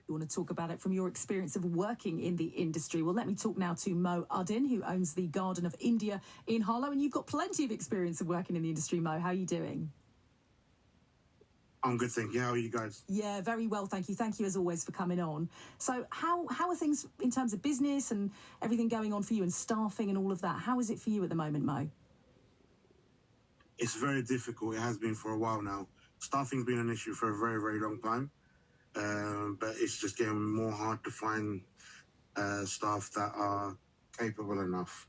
You want to talk about it from your experience of working in the industry. Well, let me talk now to Mo Uddin, who owns the Garden of India in Harlow, and you've got plenty of experience of working in the industry, Mo. How are you doing? I'm good, thank you. How are you guys? Yeah, very well, thank you. Thank you, as always, for coming on. So how are things in terms of business and everything going on for you and staffing and all of that? How is it for you at the moment, Mo? It's very difficult. It has been for a while now. Staffing's been an issue for a very, very long time. But it's just getting more hard to find staff that are capable enough.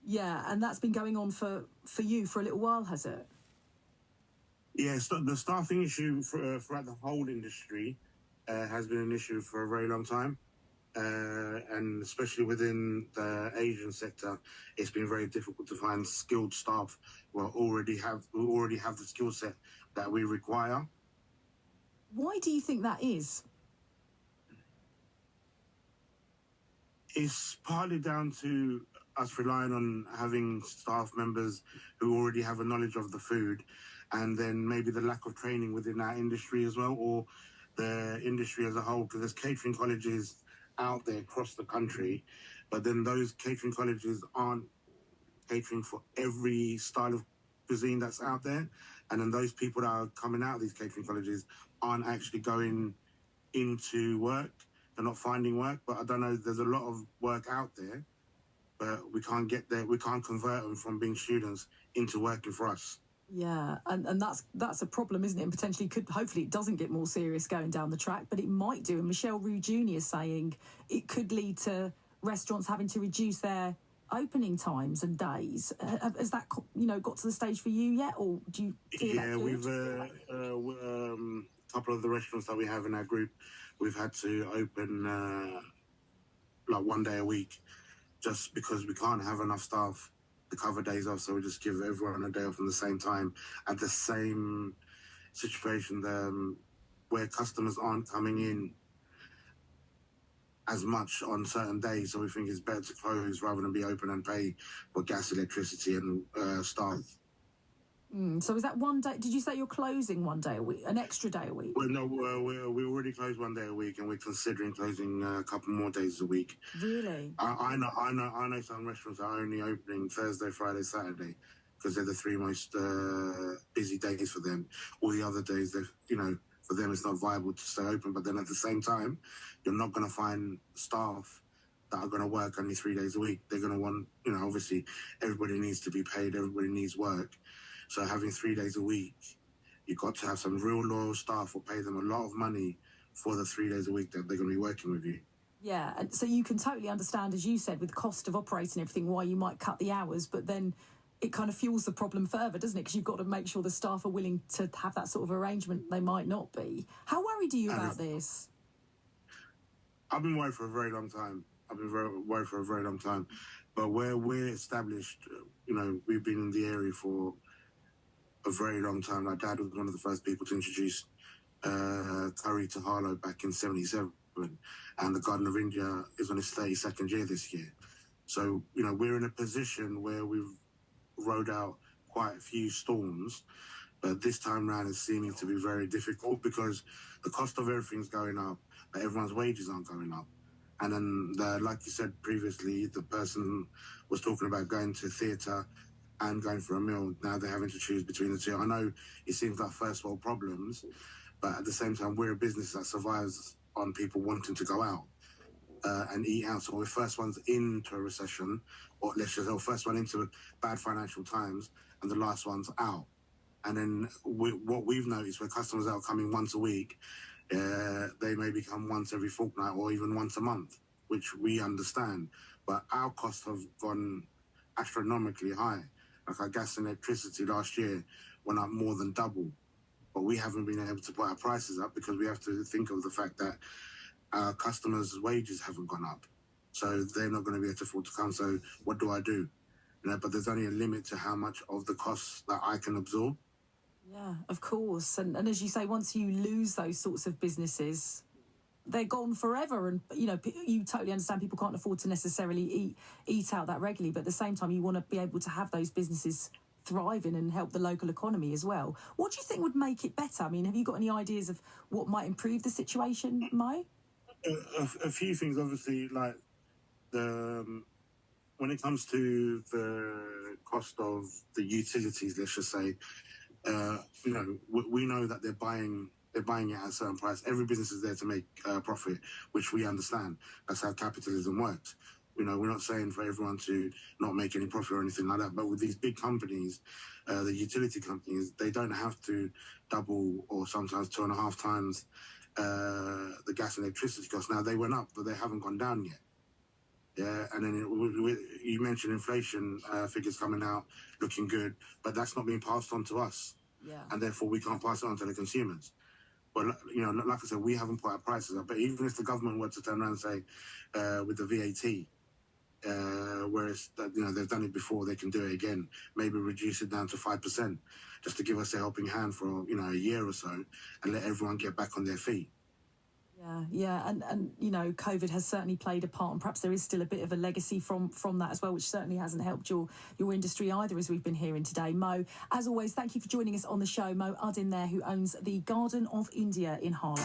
Yeah, and that's been going on for you for a little while, has it? Yeah, so the staffing issue throughout the whole industry has been an issue for a very long time. And especially within the Asian sector, it's been very difficult to find skilled staff who already have the skill set that we require. Why do you think that is? It's partly down to us relying on having staff members who already have a knowledge of the food, and then maybe the lack of training within our industry as well, or the industry as a whole, because there's catering colleges out there across the country, but then those catering colleges aren't catering for every style of cuisine that's out there, and then those people that are coming out of these catering colleges aren't actually going into work. They're not finding work. But I don't know, there's a lot of work out there, but we can't get there. We can't convert them from being students into working for us. Yeah, and that's a problem, isn't it? And potentially hopefully it doesn't get more serious going down the track, but it might do. And Michelle Roux Jr. is saying it could lead to restaurants having to reduce their opening times and days. Has that got to the stage for you yet, or do you feel that good? Yeah, we've a couple of the restaurants that we have in our group, we've had to open like 1 day a week, just because we can't have enough staff to cover days off, so we just give everyone a day off at the same time. At the same situation, where customers aren't coming in as much on certain days, so we think it's better to close rather than be open and pay for gas, electricity, and staff. So is that 1 day? Did you say you're closing 1 day a week, an extra day a week? Well, no, we already closed 1 day a week, and we're considering closing a couple more days a week. Really? I know some restaurants are only opening Thursday, Friday, Saturday, because they're the three most busy days for them. All the other days, for them it's not viable to stay open. But then at the same time, you're not going to find staff that are going to work only 3 days a week. They're going to want, obviously everybody needs to be paid, everybody needs work. So having 3 days a week, you've got to have some real loyal staff or pay them a lot of money for the 3 days a week that they're going to be working with you. Yeah, and so you can totally understand, as you said, with the cost of operating everything, why you might cut the hours, but then it kind of fuels the problem further, doesn't it? Because you've got to make sure the staff are willing to have that sort of arrangement. They might not be. How worried are you about this? I've been worried for a very long time. Worried for a very long time. But where we're established, we've been in the area for a very long time. My dad was one of the first people to introduce curry to Harlow back in '77, and the Garden of India is on its 32nd year this year. So, we're in a position where we've rode out quite a few storms, but this time round it's seeming to be very difficult because the cost of everything's going up, but everyone's wages aren't going up. And then, like you said previously, the person was talking about going to theatre and going for a meal. Now they're having to choose between the two. I know it seems like first world problems, but at the same time, we're a business that survives on people wanting to go out and eat out. So we're first ones into a recession, or let's just say first one into bad financial times, and the last one's out. And then what we've noticed, where customers are coming once a week, they may become once every fortnight or even once a month, which we understand. But our costs have gone astronomically high. Like our gas and electricity last year went up more than double. But we haven't been able to put our prices up because we have to think of the fact that our customers' wages haven't gone up. So they're not going to be able to afford to come. So what do I do? But there's only a limit to how much of the costs that I can absorb. Yeah, of course. And as you say, once you lose those sorts of businesses, they're gone forever. And, you totally understand people can't afford to necessarily eat out that regularly. But at the same time, you want to be able to have those businesses thriving and help the local economy as well. What do you think would make it better? I mean, have you got any ideas of what might improve the situation, Mo? A few things, obviously, like when it comes to the cost of the utilities, let's just say, we know that they're buying it at a certain price. Every business is there to make profit, which we understand. That's how capitalism works. We're not saying for everyone to not make any profit or anything like that. But with these big companies, the utility companies, they don't have to double or sometimes 2.5 times the gas and electricity costs. Now, they went up, but they haven't gone down yet. Yeah, and then you mentioned inflation figures coming out looking good, but that's not being passed on to us. Yeah. And therefore, we can't pass it on to the consumers. But, like I said, we haven't put our prices up. But even if the government were to turn around and say, with the VAT, whereas, they've done it before, they can do it again, maybe reduce it down to 5%, just to give us a helping hand for, a year or so and let everyone get back on their feet. Yeah, and COVID has certainly played a part, and perhaps there is still a bit of a legacy from that as well, which certainly hasn't helped your industry either, as we've been hearing today. Mo, as always, thank you for joining us on the show. Mo Uddin there, who owns the Garden of India in Harlow.